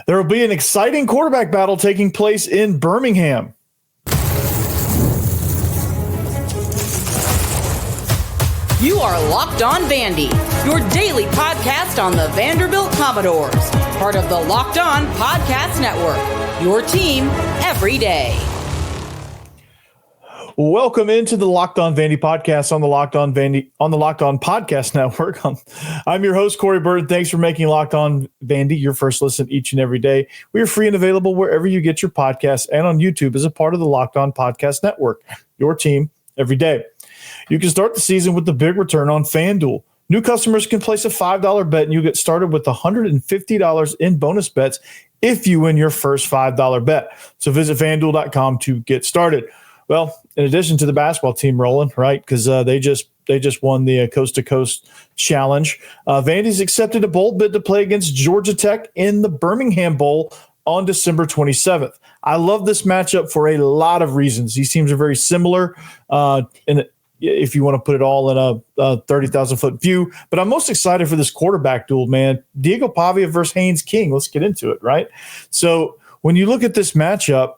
There will be an exciting quarterback battle taking place in Birmingham. You are Locked On Vandy, your daily podcast on the Vanderbilt Commodores, part of the Locked On Podcast Network, your team every day. Welcome into the Locked On Vandy podcast on the Locked On Podcast Network. I'm your host, Corey Bird. Thanks for making Locked On Vandy your first listen each and every day. We are free and available wherever you get your podcasts and on YouTube as a part of the Locked On Podcast Network, your team every day. You can start the season with the big return on FanDuel. New customers can place a $5 bet and you get started with $150 in bonus bets if you win your first $5 bet. So visit FanDuel.com to get started. Well, in addition to the basketball team rolling, right, because they just won the Coast to Coast Challenge, Vandy's accepted a bowl bid to play against Georgia Tech in the Birmingham Bowl on December 27th. I love this matchup for a lot of reasons. These teams are very similar, if you want to put it all in a 30,000-foot view. But I'm most excited for this quarterback duel, man. Diego Pavia versus Haynes King. Let's get into it, right? So when you look at this matchup,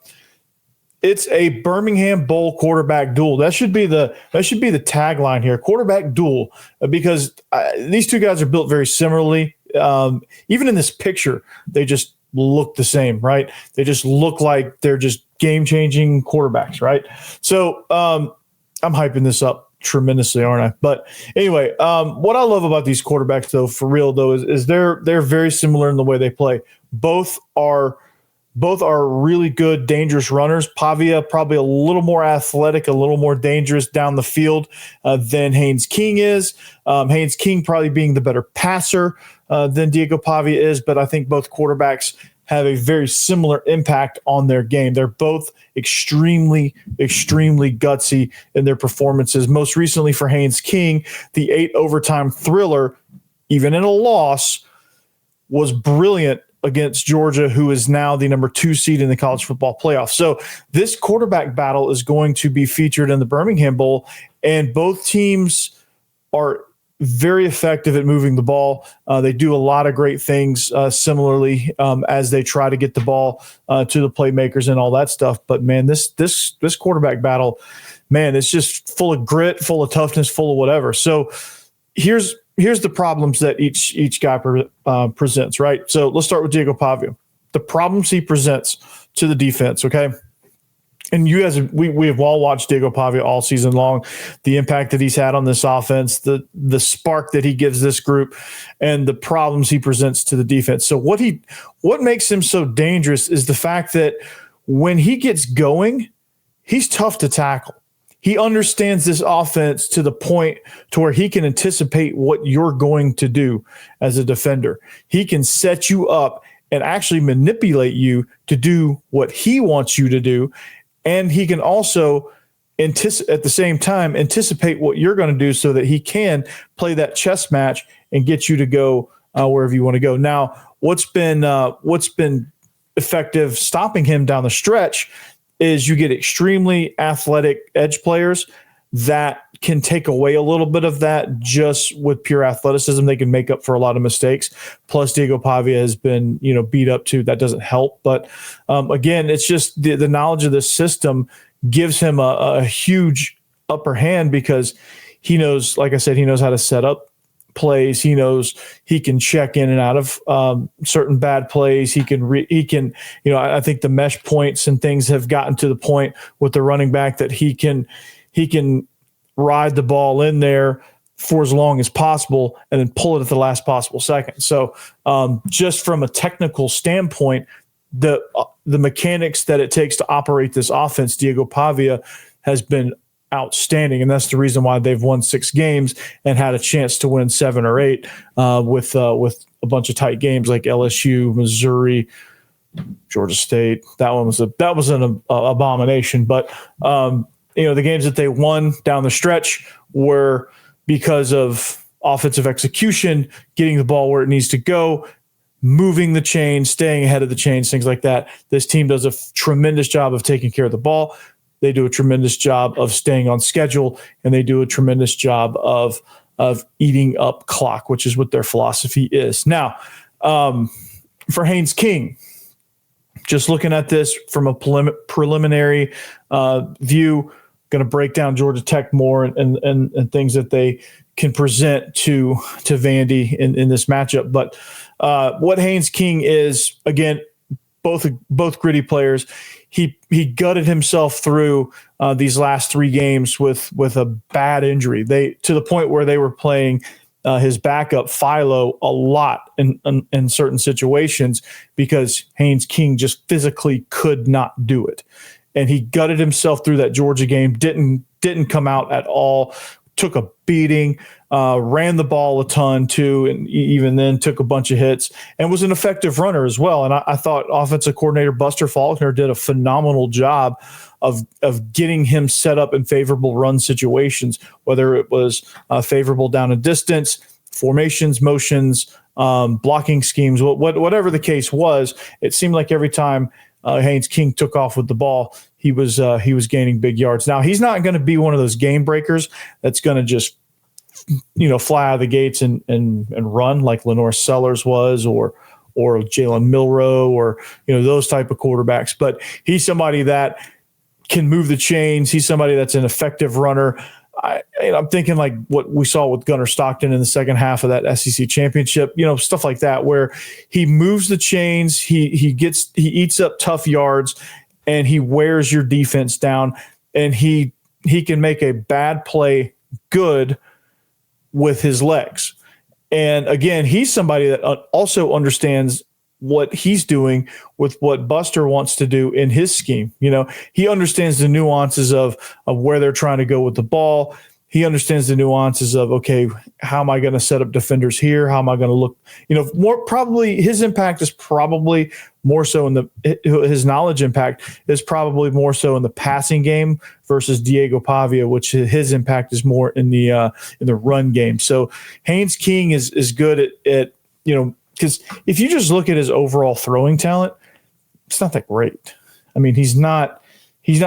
it's a Birmingham Bowl quarterback duel. That should be the tagline here, quarterback duel, because these two guys are built very similarly. Even in this picture, they just look the same, right? They just look like they're just game-changing quarterbacks, right? So I'm hyping this up tremendously, aren't I? But anyway, what I love about these quarterbacks, though, for real, though, is they're very similar in the way they play. Both are really good, dangerous runners. Pavia probably a little more athletic, a little more dangerous down the field than Haynes King is. Haynes King probably being the better passer than Diego Pavia is, but I think both quarterbacks have a very similar impact on their game. They're both extremely, extremely gutsy in their performances. Most recently for Haynes King, the 8 overtime thriller, even in a loss, was brilliant against Georgia, who is now the number 2 seed in the college football playoff. So this quarterback battle is going to be featured in the Birmingham Bowl, and both teams are very effective at moving the ball. They do a lot of great things similarly as they try to get the ball to the playmakers and all that stuff. But man, this quarterback battle, man, it's just full of grit, full of toughness, full of whatever. So here's the problems that each guy presents, right? So let's start with Diego Pavia. The problems he presents to the defense, okay? And you guys, we have all watched Diego Pavia all season long, the impact that he's had on this offense, the spark that he gives this group, and the problems he presents to the defense. So what makes him so dangerous is the fact that when he gets going, he's tough to tackle. He understands this offense to the point to where he can anticipate what you're going to do as a defender. He can set you up and actually manipulate you to do what he wants you to do. And he can also at the same time anticipate what you're going to do so that he can play that chess match and get you to go wherever you want to go. Now, what's been effective stopping him down the stretch is you get extremely athletic edge players that can take away a little bit of that just with pure athleticism. They can make up for a lot of mistakes. Plus, Diego Pavia has been, beat up too. That doesn't help. But again, it's just the knowledge of this system gives him a huge upper hand because he knows, like I said, he knows how to set up plays. He knows he can check in and out of certain bad plays. He can, I think the mesh points and things have gotten to the point with the running back that he can ride the ball in there for as long as possible and then pull it at the last possible second. So just from a technical standpoint, the mechanics that it takes to operate this offense, Diego Pavia has been outstanding, and that's the reason why they've won 6 games and had a chance to win 7 or 8 with a bunch of tight games like LSU, Missouri, Georgia State. That was an abomination. But the games that they won down the stretch were because of offensive execution, getting the ball where it needs to go, moving the chain, staying ahead of the chains, things like that. This team does a tremendous job of taking care of the ball. They do a tremendous job of staying on schedule, and they do a tremendous job of eating up clock, which is what their philosophy is. Now, for Haynes King, just looking at this from a preliminary view, going to break down Georgia Tech more and things that they can present to Vandy in this matchup. But what Haynes King is, again, both gritty players. He gutted himself through these last 3 games with a bad injury. To the point where they were playing his backup Philo a lot in certain situations because Haynes King just physically could not do it. And he gutted himself through that Georgia game, didn't come out at all, took a beating, ran the ball a ton too, and even then took a bunch of hits and was an effective runner as well. And I thought offensive coordinator Buster Faulkner did a phenomenal job of getting him set up in favorable run situations, whether it was favorable down and distance, formations, motions, blocking schemes, whatever the case was. It seemed like every time Haynes King took off with the ball, he was gaining big yards. Now, he's not going to be one of those game breakers that's going to just fly out of the gates and run like Lenore Sellers was, or Jalen Milroe, or those type of quarterbacks. But he's somebody that can move the chains. He's somebody that's an effective runner. I'm thinking like what we saw with Gunnar Stockton in the second half of that SEC championship, stuff like that, where he moves the chains, he eats up tough yards, and he wears your defense down, and he can make a bad play good with his legs. And again, he's somebody that also understands what he's doing with what Buster wants to do in his scheme. He understands the nuances of where they're trying to go with the ball. He understands the nuances of, okay, how am I going to set up defenders here? How am I going to look, more probably his impact is probably more so his knowledge impact is probably more so in the passing game versus Diego Pavia, which his impact is more in the run game. So Haynes King is good at because if you just look at his overall throwing talent, it's not that great. I mean, he's not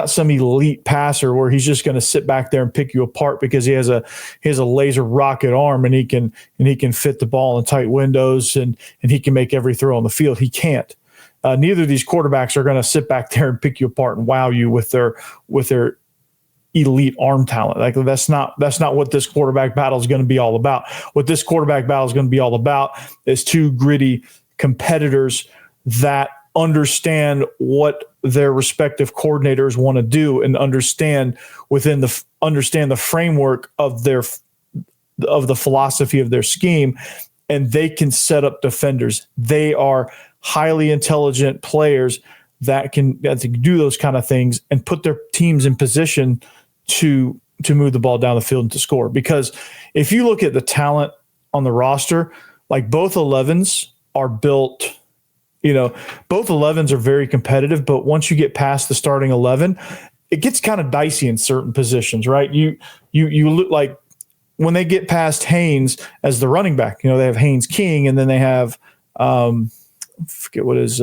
some elite passer where he's just going to sit back there and pick you apart because he has a laser rocket arm and he can fit the ball in tight windows and he can make every throw on the field. He can't. Neither of these quarterbacks are going to sit back there and pick you apart and wow you with their elite arm talent. Like that's not what this quarterback battle is going to be all about. What this quarterback battle is going to be all about is 2 gritty competitors that understand what their respective coordinators want to do and understand the framework of the philosophy of their scheme, and they can set up defenders. They are highly intelligent players that can do those kind of things and put their teams in position to move the ball down the field and to score. Because if you look at the talent on the roster, like both 11s are built, both 11s are very competitive, but once you get past the starting 11, it gets kind of dicey in certain positions, right? You look like when they get past Haynes as the running back, they have Haynes King, and then they have I forget what his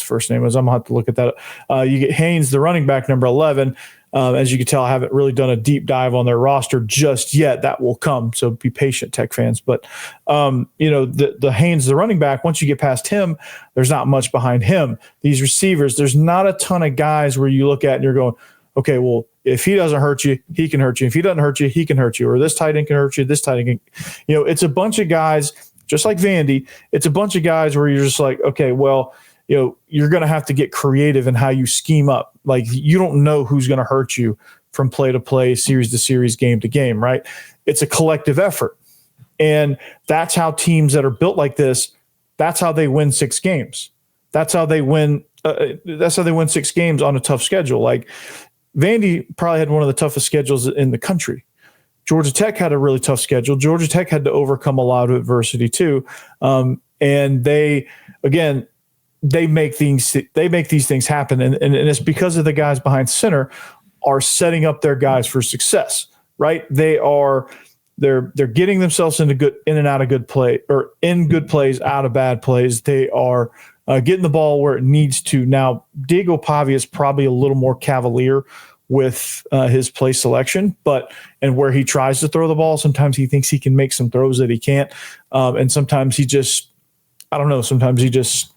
first name is. I'm gonna have to look at that. You get Haynes, the running back, number 11. As you can tell, I haven't really done a deep dive on their roster just yet. That will come, so be patient, Tech fans. But the Haynes, the running back, once you get past him, there's not much behind him. These receivers, there's not a ton of guys where you look at and you're going, okay, well, if he doesn't hurt you, he can hurt you. If he doesn't hurt you, he can hurt you. Or this tight end can hurt you. This tight end can. It's a bunch of guys, just like Vandy. It's a bunch of guys where you're just like, okay, well, you're going to have to get creative in how you scheme up. Like, you don't know who's going to hurt you from play to play, series to series, game to game, right? It's a collective effort. And that's how teams that are built like this, that's how they win 6 games. That's how they win. That's how they win 6 games on a tough schedule. Like, Vandy probably had one of the toughest schedules in the country. Georgia Tech had a really tough schedule. Georgia Tech had to overcome a lot of adversity too. And they make these things happen. And it's because of the guys behind center are setting up their guys for success, right? They're getting themselves in and out of good play, or in good plays, out of bad plays. They are getting the ball where it needs to. Now, Diego Pavia is probably a little more cavalier with his play selection, and where he tries to throw the ball, sometimes he thinks he can make some throws that he can't. And sometimes he just, I don't know, sometimes he just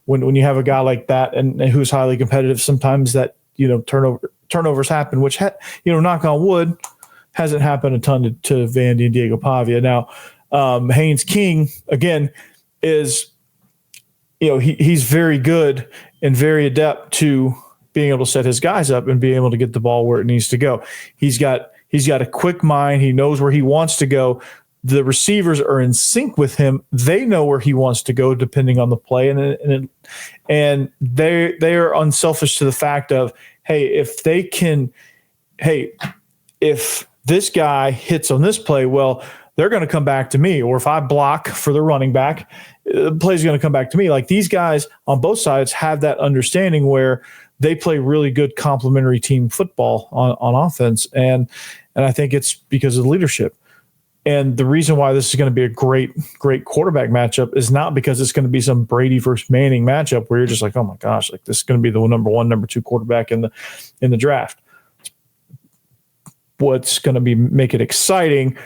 when you have a guy like that and who's highly competitive, sometimes that, turnovers happen, which, knock on wood, hasn't happened a ton to Vandy and Diego Pavia. Now, Haynes King, again, is, he's very good and very adept to being able to set his guys up and being able to get the ball where it needs to go. He's got a quick mind. He knows where he wants to go. The receivers are in sync with him. They know where he wants to go depending on the play. And they are unselfish to the fact of, if this guy hits on this play, well, they're going to come back to me. Or if I block for the running back, the play's going to come back to me. Like, these guys on both sides have that understanding where they play really good complementary team football on offense. And I think it's because of the leadership. And the reason why this is going to be a great quarterback matchup is not because it's going to be some Brady versus Manning matchup where you're just like, oh my gosh, like, this is going to be the number 1, number 2 quarterback in the draft. What's going to make it exciting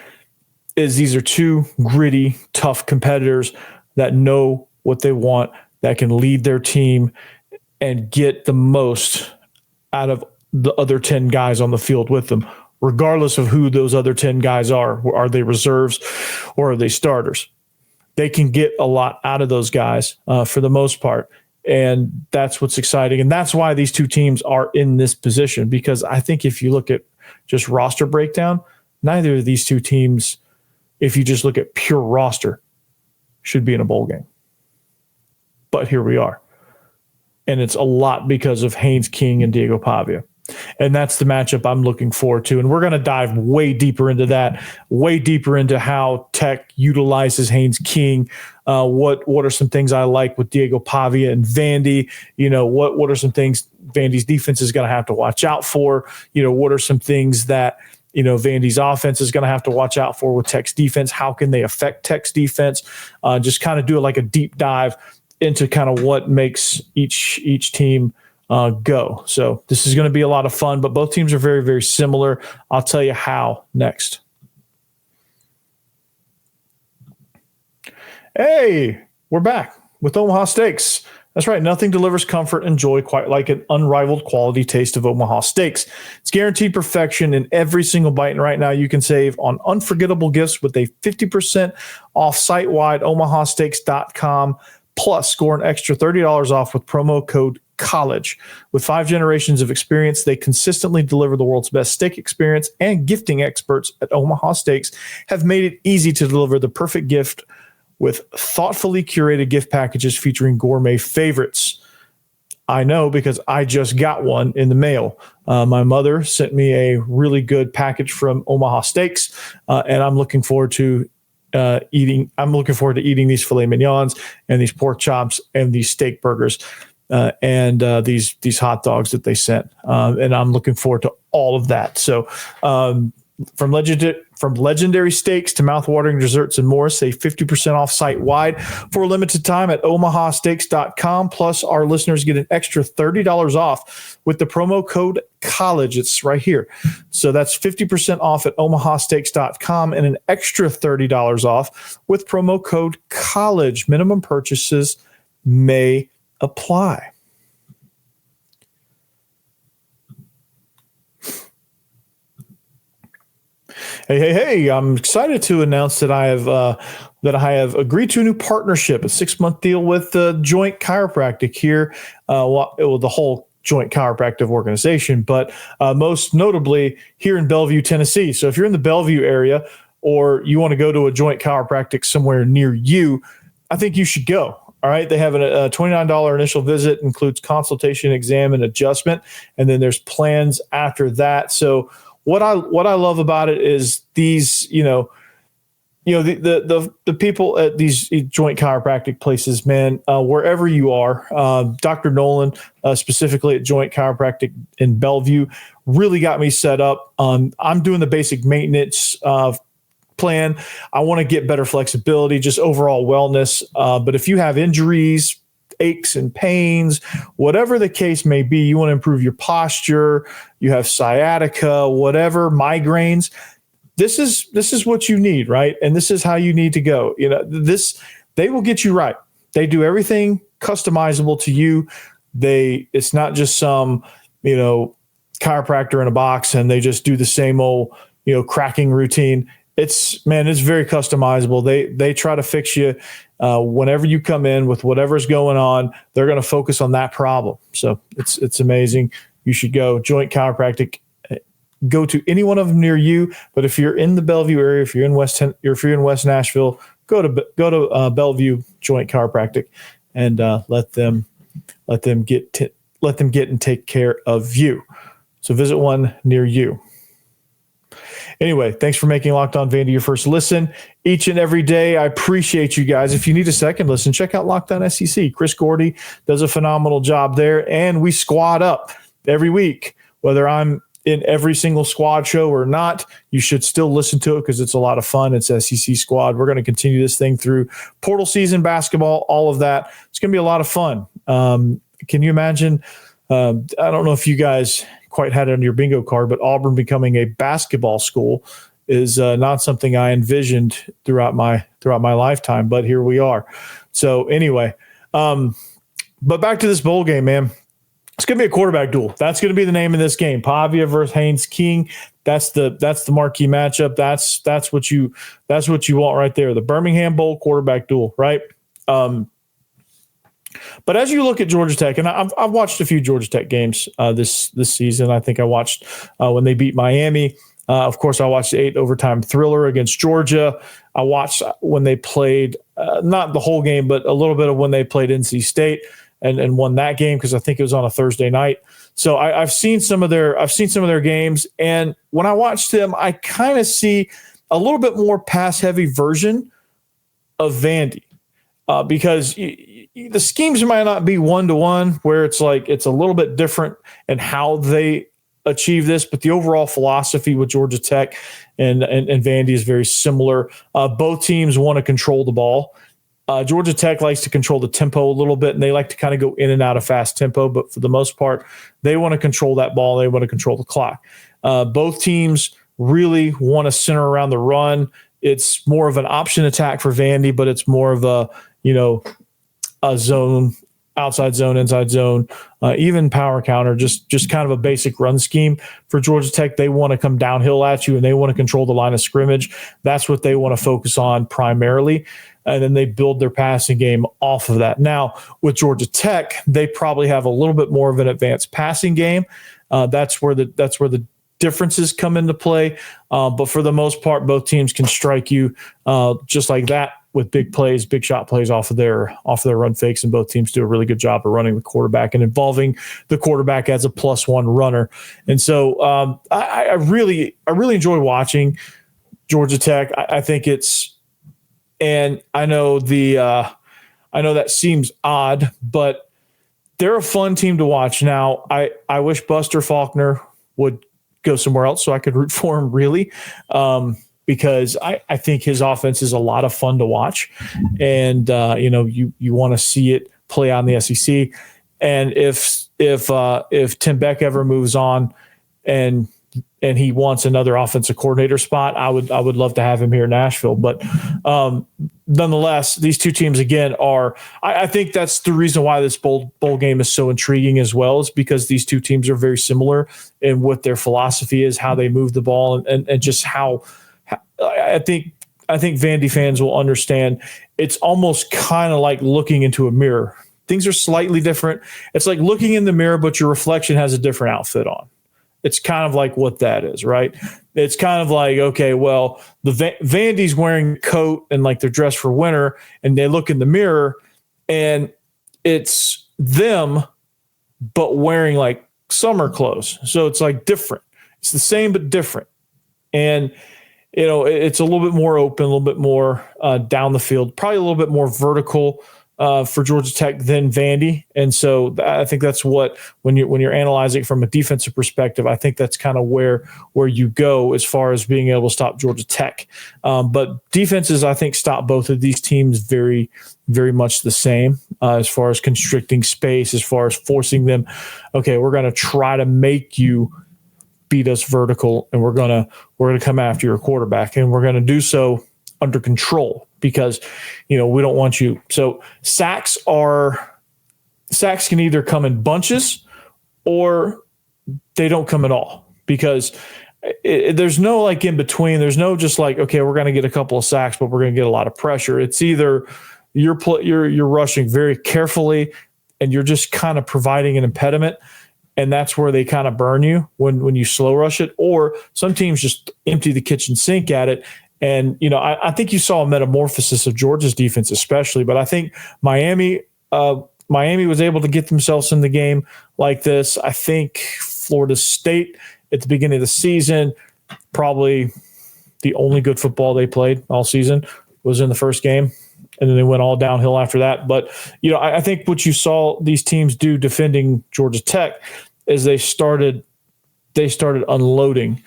is these are two gritty, tough competitors that know what they want, that can lead their team and get the most out of the other 10 guys on the field with them, regardless of who those other 10 guys are. Are they reserves or are they starters? They can get a lot out of those guys for the most part. And that's what's exciting. And that's why these two teams are in this position, because I think if you look at just roster breakdown, neither of these two teams, if you just look at pure roster, should be in a bowl game. But here we are. And it's a lot because of Haynes King and Diego Pavia. And that's the matchup I'm looking forward to. And we're going to dive way deeper into that, way deeper into how Tech utilizes Haynes King. What are some things I like with Diego Pavia and Vandy? What are some things Vandy's defense is going to have to watch out for? What are some things that, Vandy's offense is going to have to watch out for with Tech's defense? How can they affect Tech's defense? Just kind of do like a deep dive into kind of what makes each team go. So this is going to be a lot of fun, but both teams are very, very similar. I'll tell you how next. Hey, we're back with Omaha Steaks. That's right. Nothing delivers comfort and joy quite like an unrivaled quality taste of Omaha Steaks. It's guaranteed perfection in every single bite. And right now you can save on unforgettable gifts with a 50% off site-wide omahasteaks.com. Plus, score an extra $30 off with promo code COLLEGE. With 5 generations of experience, they consistently deliver the world's best steak experience, and gifting experts at Omaha Steaks have made it easy to deliver the perfect gift with thoughtfully curated gift packages featuring gourmet favorites. I know because I just got one in the mail. My mother sent me a really good package from Omaha Steaks, and I'm looking forward to eating these filet mignons and these pork chops and these steak burgers and these hot dogs that they sent. And I'm looking forward to all of that. So from legendary steaks to mouthwatering desserts and more, save 50% off site-wide for a limited time at omahasteaks.com. Plus, our listeners get an extra $30 off with the promo code COLLEGE. It's right here. So that's 50% off at omahasteaks.com and an extra $30 off with promo code COLLEGE. Minimum purchases may apply. Hey! I'm excited to announce that I have agreed to a new partnership, a 6-month deal with Joint Chiropractic here, the whole Joint Chiropractic organization, but most notably here in Bellevue, Tennessee. So if you're in the Bellevue area or you want to go to a Joint Chiropractic somewhere near you, I think you should go. All right. They have a $29 initial visit, includes consultation, exam, and adjustment. And then there's plans after that. So what I love about it is these, the people at these Joint Chiropractic places, man, wherever you are, Dr. Nolan, specifically at Joint Chiropractic in Bellevue, really got me set up. I'm doing the basic maintenance plan. I want to get better flexibility, just overall wellness. But if you have injuries, aches and pains, whatever the case may be, you want to improve your posture, you have sciatica, whatever, migraines, this is what you need, right? And this is how you need to go. They will get you right. They do everything customizable to you. It's not just some, chiropractor in a box and they just do the same old, cracking routine. It's very customizable. They try to fix you whenever you come in with whatever's going on. They're going to focus on that problem. So it's amazing. You should go. Joint Chiropractic. Go to any one of them near you. But if you're in the Bellevue area, if you're in West Nashville, go to Bellevue Joint Chiropractic and let them get and take care of you. So visit one near you. Anyway, thanks for making Locked On Vandy your first listen each and every day. I appreciate you guys. If you need a second listen, check out Locked On SEC. Chris Gordy does a phenomenal job there, and we squad up every week. Whether I'm in every single squad show or not, you should still listen to it because it's a lot of fun. It's SEC Squad. We're going to continue this thing through portal season, basketball, all of that. It's going to be a lot of fun. Can you imagine? I don't know if you guys quite had it on your bingo card, but Auburn becoming a basketball school is not something I envisioned throughout my lifetime, but here we are. So anyway, but back to this bowl game, man. It's going to be a quarterback duel. That's going to be the name of this game. Pavia versus Haynes King. That's the marquee matchup. That's what you want right there. The Birmingham Bowl quarterback duel, right? But as you look at Georgia Tech, and I've watched a few Georgia Tech games this season. I think I watched when they beat Miami. Of course, I watched the 8 overtime thriller against Georgia. I watched when they played not the whole game, but a little bit of when they played NC State and won that game because I think it was on a Thursday night. So I've seen some of their games, and when I watch them, I kind of see a little bit more pass heavy version of Vandy because the schemes might not be 1-to-1 where it's like it's a little bit different in how they achieve this, but the overall philosophy with Georgia Tech and Vandy is very similar. Both teams want to control the ball. Georgia Tech likes to control the tempo a little bit, and they like to kind of go in and out of fast tempo, but for the most part, they want to control that ball. They want to control the clock. Both teams really want to center around the run. It's more of an option attack for Vandy, but it's more of a zone, outside zone, inside zone, even power counter, just kind of a basic run scheme for Georgia Tech. They want to come downhill at you, and they want to control the line of scrimmage. That's what they want to focus on primarily. And then they build their passing game off of that. Now, with Georgia Tech, they probably have a little bit more of an advanced passing game. That's where the differences come into play. But for the most part, both teams can strike you just like that with big plays, big shot plays off of their run fakes, and both teams do a really good job of running the quarterback and involving the quarterback as a +1 runner. And so I really enjoy watching Georgia Tech. I think it's. And I know that seems odd, but they're a fun team to watch. Now, I wish Buster Faulkner would go somewhere else so I could root for him, really, because I think his offense is a lot of fun to watch, and you want to see it play out in the SEC. And if Tim Beck ever moves on and he wants another offensive coordinator spot, I would love to have him here in Nashville. But nonetheless, these two teams again are. I think that's the reason why this bowl game is so intriguing as well, is because these two teams are very similar in what their philosophy is, how they move the ball, and just how I think Vandy fans will understand. It's almost kind of like looking into a mirror. Things are slightly different. It's like looking in the mirror, but your reflection has a different outfit on. It's kind of like what that is, right? It's kind of like, okay, well, the Vandy's wearing a coat and like they're dressed for winter, and they look in the mirror and it's them, but wearing like summer clothes. So it's like different. It's the same, but different. And, it's a little bit more open, a little bit more down the field, probably a little bit more vertical for Georgia Tech than Vandy. And so I think that's what, when you're analyzing from a defensive perspective, I think that's kind of where you go as far as being able to stop Georgia Tech. But defenses, I think, stop both of these teams very, very much the same as far as constricting space, as far as forcing them. Okay, we're going to try to make you beat us vertical, and we're going to come after your quarterback, and we're going to do so under control, because we don't want you. So sacks are sacks can either come in bunches or they don't come at all, because there's no like in between. There's no just like, okay, we're going to get a couple of sacks, but we're going to get a lot of pressure. It's either you're rushing very carefully and you're just kind of providing an impediment, and that's where they kind of burn you when you slow rush it. Or some teams just empty the kitchen sink at it. And, I think you saw a metamorphosis of Georgia's defense especially, but I think Miami was able to get themselves in the game like this. I think Florida State at the beginning of the season, probably the only good football they played all season was in the first game, and then they went all downhill after that. But, I think what you saw these teams do defending Georgia Tech is they started unloading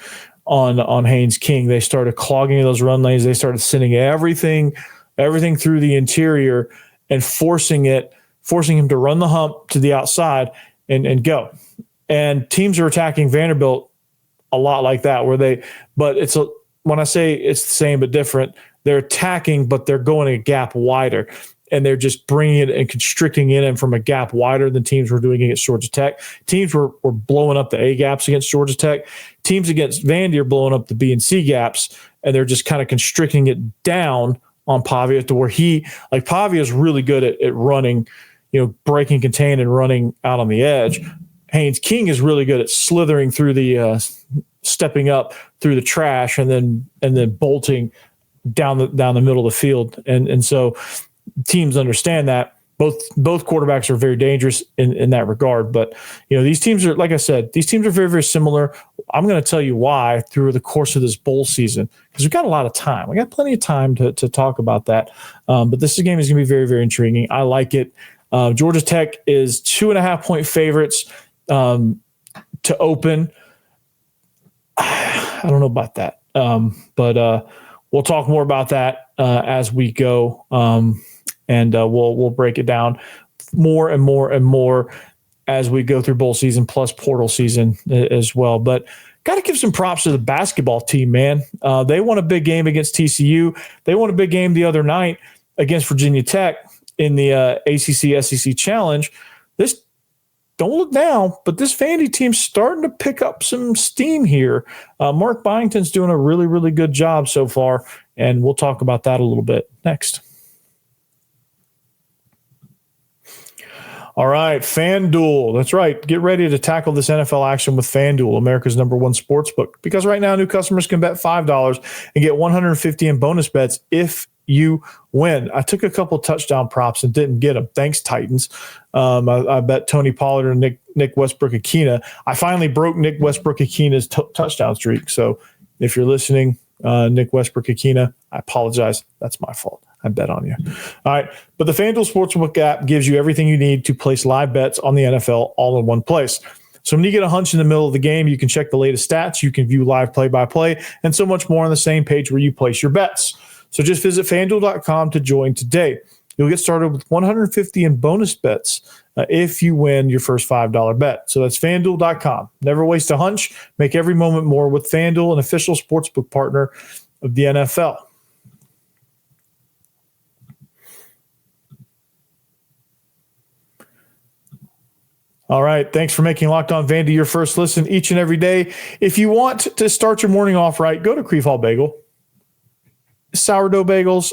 on Haynes King. They started clogging those run lanes. They started sending everything through the interior and forcing him to run the hump to the outside and go. And teams are attacking Vanderbilt a lot like that, when I say it's the same but different, they're attacking, but they're going a gap wider, and they're just bringing it and constricting it in from a gap wider than teams were doing against Georgia Tech. Teams were blowing up the A gaps against Georgia Tech. Teams against Vandy are blowing up the B and C gaps, and they're just kind of constricting it down on Pavia to where Pavia is really good at running, breaking, contain, and running out on the edge. Haynes King is really good at slithering through the stepping up through the trash and then bolting down the middle of the field. And so teams understand that. Both quarterbacks are very dangerous in that regard. But, these teams are, like I said, these teams are very, very similar. I'm going to tell you why through the course of this bowl season, because we've got a lot of time. We got plenty of time to talk about that. But this game is going to be very, very intriguing. I like it. Georgia Tech is 2.5-point favorites to open. I don't know about that. But we'll talk more about that as we go. And we'll break it down more and more and more as we go through bowl season plus portal season as well. But got to give some props to the basketball team, man. They won a big game against TCU. They won a big game the other night against Virginia Tech in the ACC SEC Challenge. Don't look now, but this Vandy team's starting to pick up some steam here. Mark Byington's doing a really, really good job so far, and we'll talk about that a little bit next. All right, FanDuel. That's right. Get ready to tackle this NFL action with FanDuel, America's #1 sportsbook. Because right now, new customers can bet $5 and get $150 in bonus bets if you win. I took a couple touchdown props and didn't get them. Thanks, Titans. I bet Tony Pollard and Nick Westbrook-Akina. I finally broke Nick Westbrook-Akina's touchdown streak. So if you're listening, Nick Westbrook-Akina, I apologize. That's my fault. I bet on you. All right. But the FanDuel Sportsbook app gives you everything you need to place live bets on the NFL all in one place. So when you get a hunch in the middle of the game, you can check the latest stats, you can view live play-by-play, and so much more on the same page where you place your bets. So just visit FanDuel.com to join today. You'll get started with $150 in bonus bets if you win your first $5 bet. So that's FanDuel.com. Never waste a hunch. Make every moment more with FanDuel, an official sportsbook partner of the NFL. All right. Thanks for making Locked On Vandy your first listen each and every day. If you want to start your morning off right, go to Creef Hall Bagel. Sourdough bagels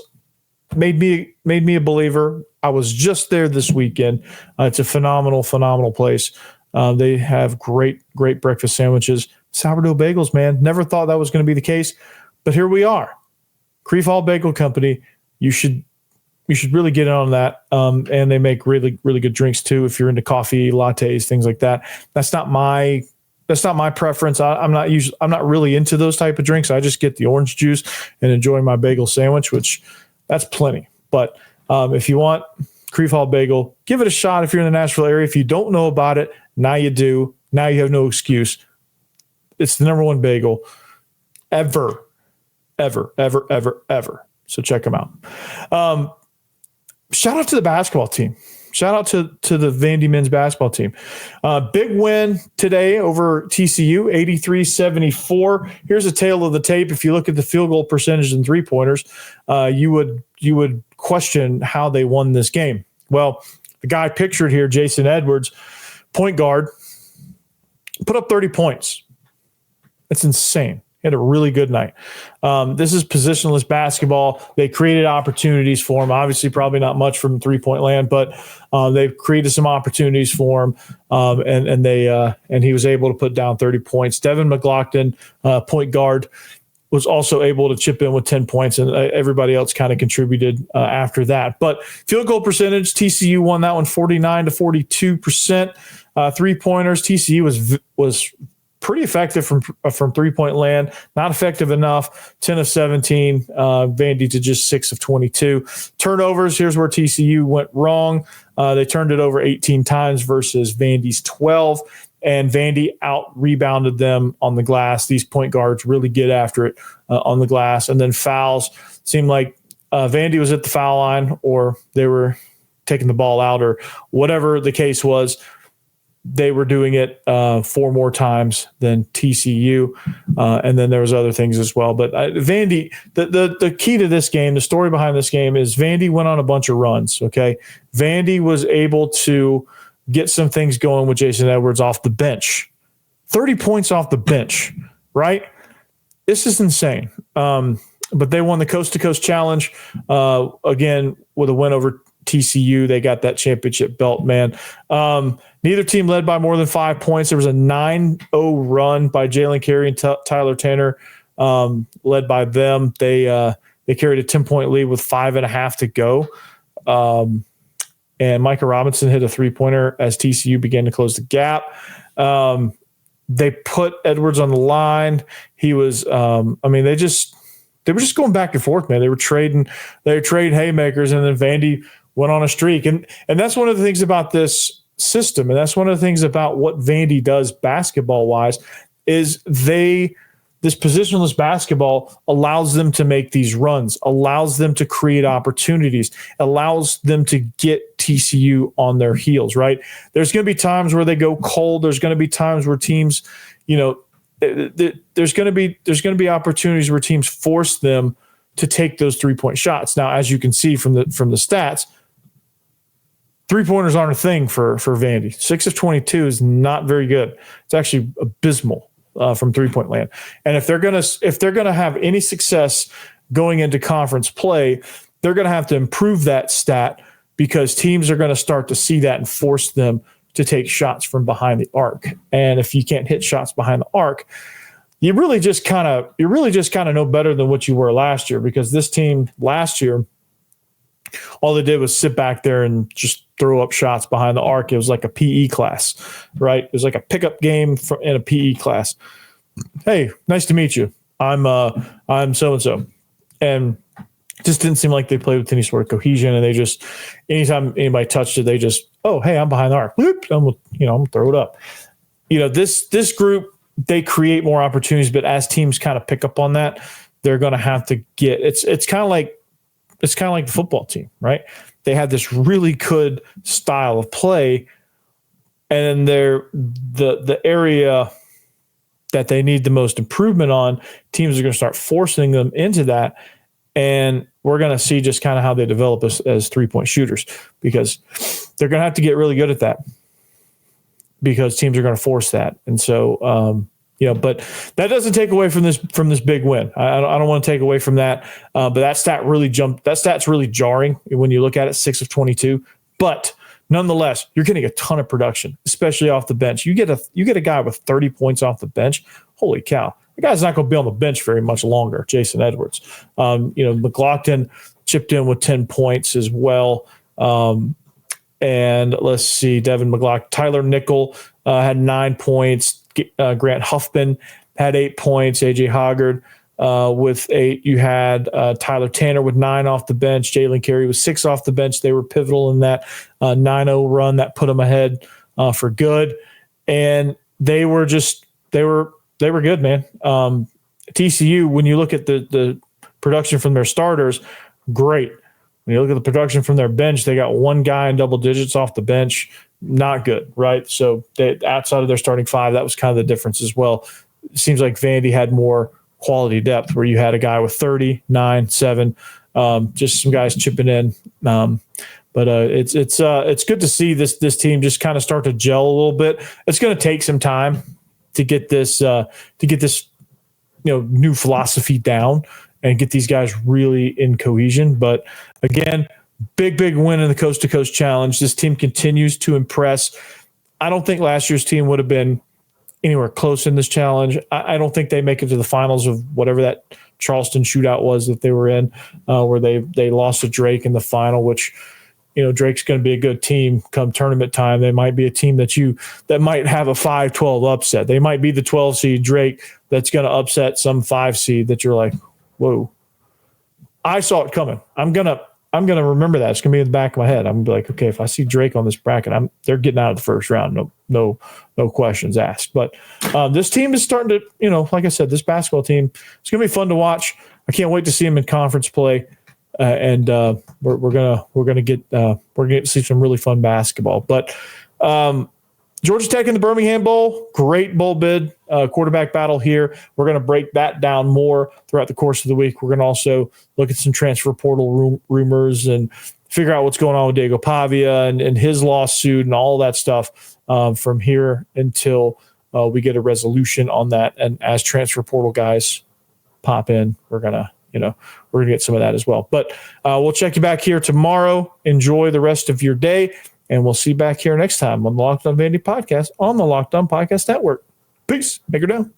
made me a believer. I was just there this weekend. It's a phenomenal place. They have great breakfast sandwiches. Sourdough bagels, man. Never thought that was going to be the case, but here we are. Creef Hall Bagel Company. You should really get in on that. And they make really, really good drinks too. If you're into coffee, lattes, things like that. That's not my preference. I'm not really into those type of drinks. I just get the orange juice and enjoy my bagel sandwich, which that's plenty. But if you want Creef Hall Bagel, give it a shot if you're in the Nashville area. If you don't know about it, now you do. Now you have no excuse. It's the #1 bagel ever. So check them out. Shout out to the basketball team. Shout out to the Vandy men's basketball team. Big win today over TCU, 83-74. Here's a tale of the tape. If you look at the field goal percentage and three-pointers, you would question how they won this game. Well, The guy pictured here, Jason Edwards, point guard, put up 30 points. That's insane. He had a really good night. This is positionless basketball. They created opportunities for him. Obviously, probably not much from three-point land, but they've created some opportunities for him, and he was able to put down 30 points. Devin McLaughlin, point guard, was also able to chip in with 10 points, and everybody else kind of contributed after that. But field goal percentage, TCU won that one 49 to 42%. Three-pointers, TCU was pretty effective from three-point land, not effective enough, 10 of 17, Vandy to just 6 of 22. Turnovers, here's where TCU went wrong. They turned it over 18 times versus Vandy's 12, and Vandy out-rebounded them on the glass. These point guards really get after it on the glass. And then fouls, seemed like Vandy was at the foul line or they were taking the ball out or whatever the case was. They were doing it 4 more times than TCU, and then there was other things as well. But Vandy, the key to this game, the story behind this game is Vandy went on a bunch of runs, okay? Vandy was able to get some things going with Jason Edwards off the bench. 30 points off the bench, right? This is insane. But they won the Coast to Coast Challenge, again, with a win over TCU. They got that championship belt, man. Neither team led by more than 5 points. There was a 9-0 run by Jalen Carey and Tyler Tanner, led by them. They carried a 10-point lead with 5.5 to go. And Micah Robinson hit a three-pointer as TCU began to close the gap. They put Edwards on the line. He was, they were just going back and forth, man. They were trading haymakers, and then Vandy went on a streak. And that's one of the things about this system, and that's one of the things about what Vandy does basketball-wise, is this positionless basketball allows them to make these runs, allows them to create opportunities, allows them to get TCU on their heels, right? There's going to be times where they go cold. There's going to be times where teams, there's going to be opportunities where teams force them to take those 3-point shots. Now, as you can see from the stats, 3-pointers aren't a thing for Vandy. 6 of 22 is not very good. It's actually abysmal from 3-point land. And if they're gonna have any success going into conference play, they're gonna have to improve that stat, because teams are gonna start to see that and force them to take shots from behind the arc. And if you can't hit shots behind the arc, you really just kind of know better than what you were last year, because this team last year, all they did was sit back there and just throw up shots behind the arc. It was like a PE class, right? It was like a pickup game in a PE class. Hey, nice to meet you. I'm so-and-so. And it just didn't seem like they played with any sort of cohesion. And they just, anytime anybody touched it, they just, oh, hey, I'm behind the arc. Whoop, I'm gonna throw it up. This group, they create more opportunities, but as teams kind of pick up on that, they're going to have to get, it's kind of like the football team, right? They have this really good style of play, and the area that they need the most improvement on, teams are going to start forcing them into that, and we're going to see just kind of how they develop as 3-point shooters, because they're going to have to get really good at that, because teams are going to force that. And so, but that doesn't take away from this big win. I don't want to take away from that. But that stat really jumped. That stat's really jarring when you look at it, 6 of 22. But nonetheless, you're getting a ton of production, especially off the bench. You get a guy with 30 points off the bench. Holy cow. The guy's not going to be on the bench very much longer, Jason Edwards. McLaughlin chipped in with 10 points as well. And let's see, Devin McLaughlin, Tyler Nickel had 9 points. Grant Huffman had 8 points. AJ Hoggard with 8. You had Tyler Tanner with 9 off the bench. Jalen Carey with 6 off the bench. They were pivotal in that 9-0 run that put them ahead for good. And they were good, man. TCU, when you look at the production from their starters, great. When you look at the production from their bench, they got one guy in double digits off the bench. Not good, right? So outside of their starting 5, that was kind of the difference as well. It seems like Vandy had more quality depth, where you had a guy with 30, 9, 7, Just some guys chipping in. But it's good to see this team just kind of start to gel a little bit. It's going to take some time to get this new philosophy down and get these guys really in cohesion. But again, big win in the Coast to Coast Challenge. This team continues to impress. I don't think last year's team would have been anywhere close in this challenge. I don't think they make it to the finals of whatever that Charleston shootout was that they were in, where they lost to Drake in the final, which, Drake's going to be a good team come tournament time. They might be a team that might have a 5-12 upset. They might be the 12 seed Drake that's going to upset some 5 seed that you're like, whoa, I saw it coming. I'm going to remember that. It's going to be in the back of my head. I'm going to be like, okay, if I see Drake on this bracket, they're getting out of the first round. No questions asked. But this team is starting to, like I said, this basketball team, it's going to be fun to watch. I can't wait to see them in conference play. And we're gonna get to see some really fun basketball. But Georgia Tech in the Birmingham Bowl, great bowl bid, quarterback battle here. We're gonna break that down more throughout the course of the week. We're gonna also look at some transfer portal rumors and figure out what's going on with Diego Pavia and his lawsuit and all that stuff from here until we get a resolution on that. And as transfer portal guys pop in, we're gonna get some of that as well. But we'll check you back here tomorrow. Enjoy the rest of your day, and we'll see you back here next time on the Locked On Vandy podcast on the Locked On Podcast Network. Peace. Anchor down.